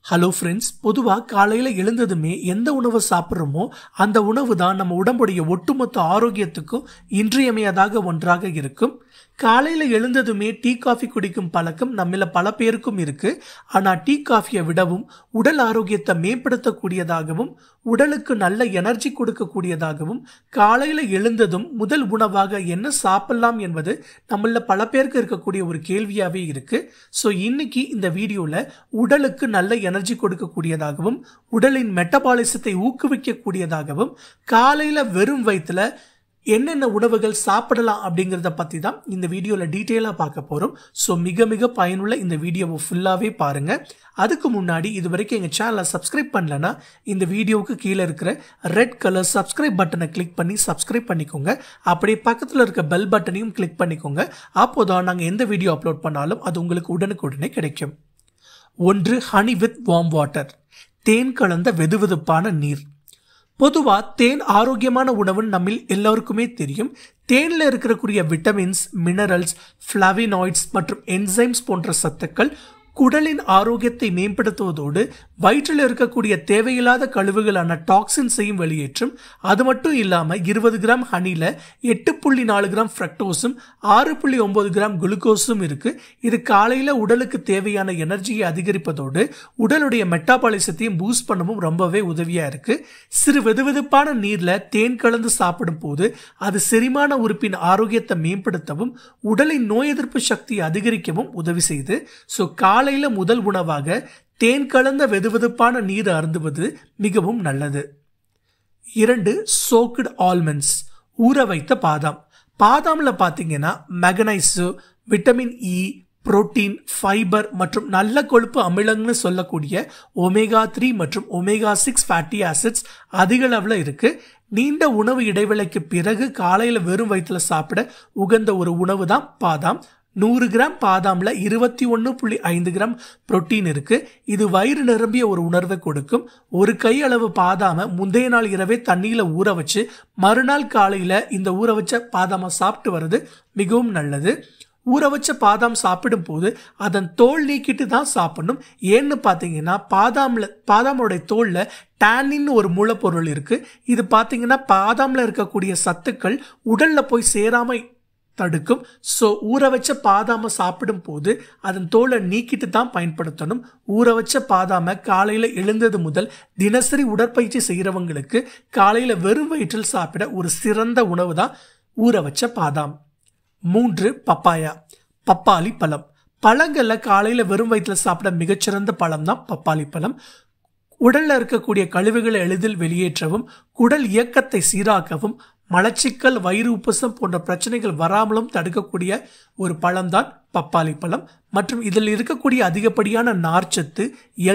Hello friends, பொதுவாக காலையில் எழுந்ததுமே எந்த உணவு சாப்பிட்றோமோ அந்த உணவு தான் நம்ம உடம்புடைய ஒட்டுமொத்த ஆரோக்கியத்துக்கும் இன்றியமையாத ஒன்றாக இருக்கும். காலையில் எழுந்ததுமே டீ காஃபி குடிக்கும் பழக்கம் நம்மள பல பேருக்கும் இருக்கு. ஆனால் டீ காஃபியை விடவும் உடல் ஆரோக்கியத்தை மேம்படுத்தக்கூடியதாகவும் உடலுக்கு நல்ல எனர்ஜி கொடுக்கக்கூடியதாகவும் காலையில் எழுந்ததும் முதல் உணவாக என்ன சாப்பிடலாம் என்பது நம்மள பல பேருக்கு இருக்கக்கூடிய ஒரு கேள்வியாகவே இருக்கு. ஸோ இன்னைக்கு இந்த வீடியோவில் உடலுக்கு நல்ல எனர்ஜி கொடுக்கக்கூடியதாகவும் உடலின் மெட்டபாலிசத்தை ஊக்குவிக்கக்கூடியதாகவும் காலையில் வெறும் வயிற்றுல என்னென்ன உணவுகள் சாப்பிடலாம் அப்படிங்கிறத பற்றி தான் இந்த வீடியோவில் டீட்டெயிலாக பார்க்க போகிறோம். ஸோ மிக மிக பயனுள்ள இந்த வீடியோவை ஃபுல்லாகவே பாருங்கள். அதுக்கு முன்னாடி இது வரைக்கும் எங்கள் சேனலை சப்ஸ்கிரைப் பண்ணலன்னா இந்த வீடியோவுக்கு கீழே இருக்கிற ரெட் கலர் சப்ஸ்கிரைப் பட்டனை கிளிக் பண்ணி சப்ஸ்கிரைப் பண்ணிக்கோங்க. அப்படியே பக்கத்தில் இருக்க பெல் பட்டனையும் கிளிக் பண்ணிக்கோங்க. அப்போதான் நாங்கள் எந்த வீடியோ அப்லோட் பண்ணாலும் அது உங்களுக்கு உடனுக்குடனே கிடைக்கும். 1. Honey with warm water. தேன் கலந்த வெதுவெதுப்பான நீர். பொதுவாக தேன் ஆரோக்கியமான உணவுன்னு நம்ம எல்லாருக்குமே தெரியும். தேனில் இருக்கக்கூடிய விட்டமின்ஸ், மினரல்ஸ், ஃப்ளவினாய்ட்ஸ் மற்றும் என்சைம்ஸ் போன்ற சத்துக்கள் குடலின் ஆரோக்கியத்தை மேம்படுத்துவதோடு வயிற்றில் இருக்கக்கூடிய தேவையில்லாத கழிவுகளான டாக்ஸின்ஸையும் வெளியேற்றும். அது மட்டும் இல்லாமல் 20 கிராம் ஹனியில் 8.4 கிராம் ஃப்ரக்டோஸும் 6.9 கிராம் குளுக்கோஸும் இருக்கு. இது காலையில் உடலுக்கு தேவையான எனர்ஜியை அதிகரிப்பதோடு உடலுடைய மெட்டாபாலிசத்தையும் பூஸ்ட் பண்ணவும் ரொம்பவே உதவியா இருக்கு. சிறு வெதுவெதுப்பான நீர்ல தேன் கலந்து சாப்பிடும் போது அது செரிமான உறுப்பின் ஆரோக்கியத்தை மேம்படுத்தவும் உடலின் நோய் எதிர்ப்பு சக்தியை அதிகரிக்கவும் உதவி செய்து. ஸோ காலையில் முதல் உணவாக தேன் கலந்த வெதுவெதுப்பான நீர் அருந்துவது மிகவும் நல்லது. 2. Soaked almonds. ஊற வைத்த பாதாம். பாதாம்ல பார்த்தீங்கன்னா மெக்னைசு, விட்டமின் இ, புரோட்டீன், ஃபைபர் மற்றும் நல்ல கொழுப்பு அமிலங்கள்னு சொல்லக்கூடிய ஒமேகா 3 மற்றும் ஒமேகா 6 ஃபேட்டி ஆசிட்ஸ் அதிக அளவில் இருக்கு. நீண்ட உணவு இடைவேளைக்கு பிறகு காலையில் வெறும் வயிற்றுல சாப்பிட உகந்த ஒரு உணவு தான் பாதாம். 100 கிராம் பாதாம்ல 21.5 கிராம் புரோட்டீன் இருக்கு. இது வயிறு நிரம்பிய ஒரு உணர்வை கொடுக்கும். ஒரு கை அளவு பாதாம முந்தைய நாள் இரவே தண்ணியில ஊற வச்சு மறுநாள் காலையில இந்த ஊற வச்ச பாதாம சாப்பிட்டு வர்றது மிகவும் நல்லது. ஊற வச்ச பாதாம் சாப்பிடும் போது அதன் தோல் நீக்கிட்டு தான் சாப்பிடணும். ஏன்னு பார்த்தீங்கன்னா பாதாமோட தோல்ல டானின் ஒரு மூலப்பொருள் இருக்கு. இது பார்த்தீங்கன்னா பாதாம்ல இருக்கக்கூடிய சத்துக்கள் உடல்ல போய் சேராம தடுக்கும். ஸோ ஊற வச்ச பாதாம சாப்பிடும் போது அதன் தோலை நீக்கிட்டு தான் பயன்படுத்தணும். ஊற வச்ச பாதாம காலையில் எழுந்தது முதல் தினசரி உடற்பயிற்சி செய்கிறவங்களுக்கு காலையில் வெறும் வயிற்றில் சாப்பிட ஒரு சிறந்த உணவு தான் ஊற வச்ச பாதாம். 3. பப்பாயா. பப்பாளி பழம். பழங்களில் காலையில் வெறும் வயிற்றில் சாப்பிட மிகச்சிறந்த பழம் தான் பப்பாளி பழம். உடலில் இருக்கக்கூடிய கழிவுகளை எளிதில் வெளியேற்றவும் குடல் இயக்கத்தை சீராக்கவும் மலச்சிக்கல், வயிறு உப்புசம் போன்ற பிரச்சனைகள் வராமலும் தடுக்கக்கூடிய ஒரு பழம்தான் பப்பாளி பழம். மற்றும் இதில் இருக்கக்கூடிய அதிகப்படியான நார்ச்சத்து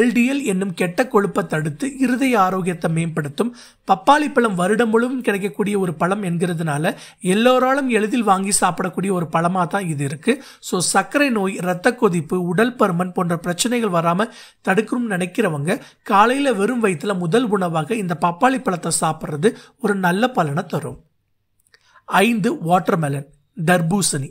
LDL என்னும் கெட்ட கொழுப்பை தடுத்து இருதய ஆரோக்கியத்தை மேம்படுத்தும். பப்பாளி பழம் வருடம் முழுவதும் கிடைக்கக்கூடிய ஒரு பழம் என்கிறதுனால எல்லோராலும் எளிதில் வாங்கி சாப்பிடக்கூடிய ஒரு பழமாக தான் இது இருக்கு. ஸோ சர்க்கரை நோய், இரத்த கொதிப்பு, உடல் பருமன் போன்ற பிரச்சனைகள் வராமல் தடுக்கணும்னு நினைக்கிறவங்க காலையில் வெறும் வயிற்றுல முதல் உணவாக இந்த பப்பாளி பழத்தை சாப்பிட்றது ஒரு நல்ல பலனை தரும். 5. வாட்டர்மெலன். தர்பூசணி.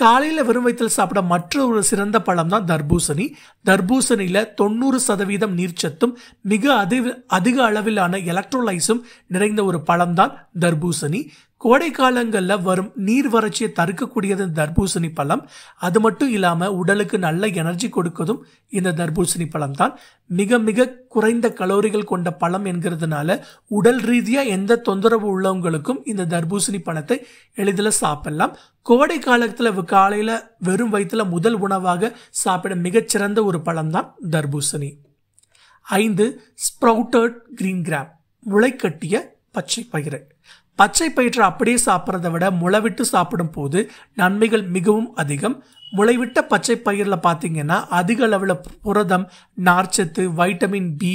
காலையில் வெறும் வயிற்றில் சாப்பிட மற்றொரு சிறந்த பழம் தான் தர்பூசணி. தர்பூசணியில் 90% நீர்ச்சத்தும் மிக அதிக அளவிலான எலக்ட்ரோலைட்ஸும் நிறைந்த ஒரு பழம் தான் தர்பூசணி. கோடை காலங்களில் வரும் நீர் வறட்சியை தடுக்கக்கூடியது தர்பூசணி பழம். அது மட்டும் இல்லாமல் உடலுக்கு நல்ல எனர்ஜி கொடுக்கதும் இந்த தர்பூசணி பழம் தான். மிக மிக குறைந்த கலோரிகள் கொண்ட பழம் என்கிறதுனால உடல் ரீதியாக எந்த தொந்தரவு உள்ளவங்களுக்கும் இந்த தர்பூசணி பழத்தை எளிதில் சாப்பிடலாம். கோடை காலத்தில் காலையில் வெறும் வயிற்றுல முதல் உணவாக சாப்பிட மிகச்சிறந்த ஒரு பழம் தான் தர்பூசணி. 5. Sprouted green gram. முளைக்கட்டிய பச்சை பயிறு. பச்சை பயிற்றை அப்படியே சாப்பிட்றத விட முளைவிட்டு சாப்பிடும் போது நன்மைகள் மிகவும் அதிகம். முளைவிட்ட பச்சை பயிரில் பார்த்தீங்கன்னா அதிக அளவில் புரதம், நார்ச்சத்து, vitamin B,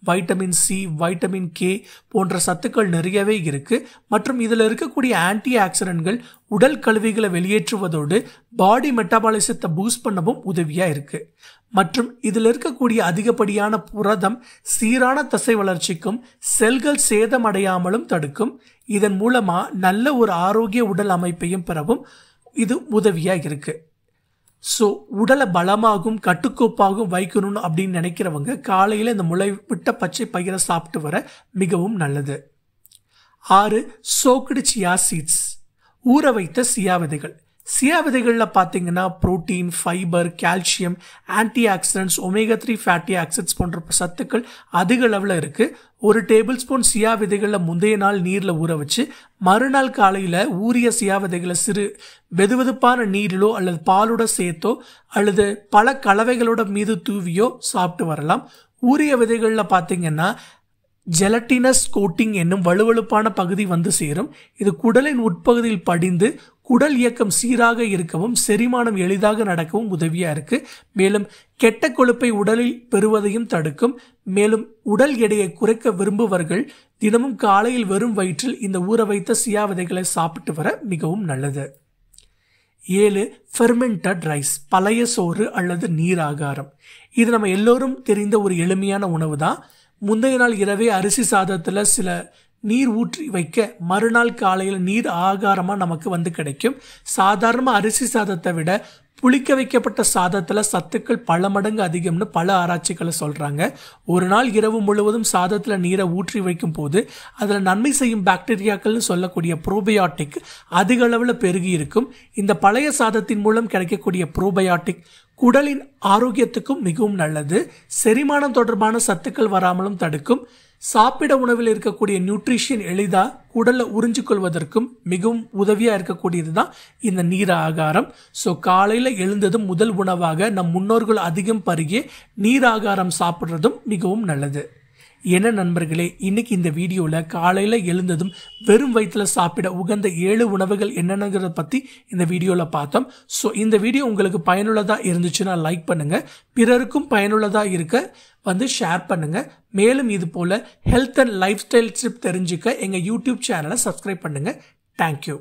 vitamin C, vitamin K போன்ற சத்துக்கள் நிறையவே இருக்கு. மற்றும் இதில் இருக்கக்கூடிய ஆன்டி ஆக்சிடென்ட்கள் உடல் கழிவுகளை வெளியேற்றுவதோடு பாடி மெட்டாபாலிசத்தை பூஸ்ட் பண்ணவும் உதவியாக இருக்கு. மற்றும் இதில் இருக்கக்கூடிய அதிகப்படியான புரதம் சீரான தசை வளர்ச்சிக்கும் செல்கள் சேதமடையாமலும் தடுக்கும். இதன் மூலமா நல்ல ஒரு ஆரோக்கிய உடல் அமைப்பையும் பெறவும் இது உதவியாக இருக்கு. ஸோ உடலை பலமாகவும் கட்டுக்கோப்பாகவும் வைக்கணும்னு அப்படின்னு நினைக்கிறவங்க காலையில் இந்த முளைவிட்ட பச்சை பயிரை சாப்பிட்டு வர மிகவும் நல்லது. 6. சோக்டு சியா சீட்ஸ், ஊற வைத்த சியா விதைகள். சியா விதைகளில் பார்த்தீங்கன்னா protein, fibre, calcium, anti oxidants, omega 3 fatty acids போன்ற சத்துக்கள் அதிக அளவில் இருக்குது. ஒரு டேபிள் ஸ்பூன் சியா விதைகளில் முந்தைய நாள் நீரில் ஊற வச்சு மறுநாள் காலையில் ஊறிய சியா விதைகளை சிறு வெதுவெதுப்பான நீரிலோ அல்லது பாலோட சேர்த்தோ அல்லது பல கலவைகளோட மீது தூவியோ சாப்பிட்டு வரலாம். ஊறிய விதைகளில் பார்த்தீங்கன்னா ஜெலட்டினஸ் கோட்டிங் என்னும் வலுவழுப்பான பகுதி வந்து சேரும். இது குடலின் உட்பகுதியில் படிந்து குடல் இயக்கம் சீராக இருக்கவும் செரிமானம் எளிதாக நடக்கவும் உதவியா இருக்கு. மேலும் கெட்ட கொழுப்பை உடலில் பெறுவதையும் தடுக்கும். மேலும் உடல் எடையை குறைக்க விரும்புவர்கள் தினமும் காலையில் வெறும் வயிற்றில் இந்த ஊற வைத்த சியா விதைகளை சாப்பிட்டு வர மிகவும் நல்லது. 7. ஃபெர்மெண்டட் ரைஸ், பழைய சோறு அல்லது நீர் ஆகாரம். இது நம்ம எல்லோரும் தெரிந்த ஒரு எளிமையான உணவு தான். முந்தைய நாள் இரவே அரிசி சாதத்தில் சில நீர் ஊற்றி வைக்க மறுநாள் காலையில் நீர் ஆகாரமாக நமக்கு வந்து கிடைக்கும். சாதாரணமாக அரிசி சாதத்தை விட புளிக்க வைக்கப்பட்ட சாதத்தில் சத்துக்கள் பல மடங்கு அதிகம்னு பல ஆராய்ச்சிகளை சொல்கிறாங்க. ஒரு நாள் இரவு முழுவதும் சாதத்தில் நீரை ஊற்றி வைக்கும் போது அதில் நன்மை செய்யும் பாக்டீரியாக்கள்னு சொல்லக்கூடிய ப்ரோபயாட்டிக் அதிக அளவில் பெருகி இருக்கும். இந்த பழைய சாதத்தின் மூலம் கிடைக்கக்கூடிய ப்ரோபயாட்டிக் குடலின் ஆரோக்கியத்துக்கும் மிகவும் நல்லது. செரிமானம் தொடர்பான சத்துக்கள் வராமலும் தடுக்கும். சாப்பிட உணவில் இருக்கக்கூடிய நியூட்ரிஷன் எளிதாக குடலில் உறிஞ்சு கொள்வதற்கும் மிகவும் உதவியாக இருக்கக்கூடியது தான் இந்த நீர் ஆகாரம். ஸோ காலையில் எழுந்ததும் முதல் உணவாக நம் முன்னோர்கள் அதிகம் பருகிய நீர் ஆகாரம் சாப்பிட்றதும் மிகவும் நல்லது. என்ன நண்பர்களே, இன்னைக்கு இந்த வீடியோவில் காலையில் எழுந்ததும் வெறும் வயிற்றில் சாப்பிட உகந்த 7 உணவுகள் என்னென்னங்கிறத பற்றி இந்த வீடியோவில் பார்த்தோம். ஸோ இந்த வீடியோ உங்களுக்கு பயனுள்ளதாக இருந்துச்சுன்னா லைக் பண்ணுங்கள், பிறருக்கும் பயனுள்ளதாக இருக்க ஷேர் பண்ணுங்கள். மேலும் இது போல் health and lifestyle tip தெரிஞ்சுக்க எங்கள் யூடியூப் சேனலை சப்ஸ்கிரைப் பண்ணுங்கள். தேங்க்யூ.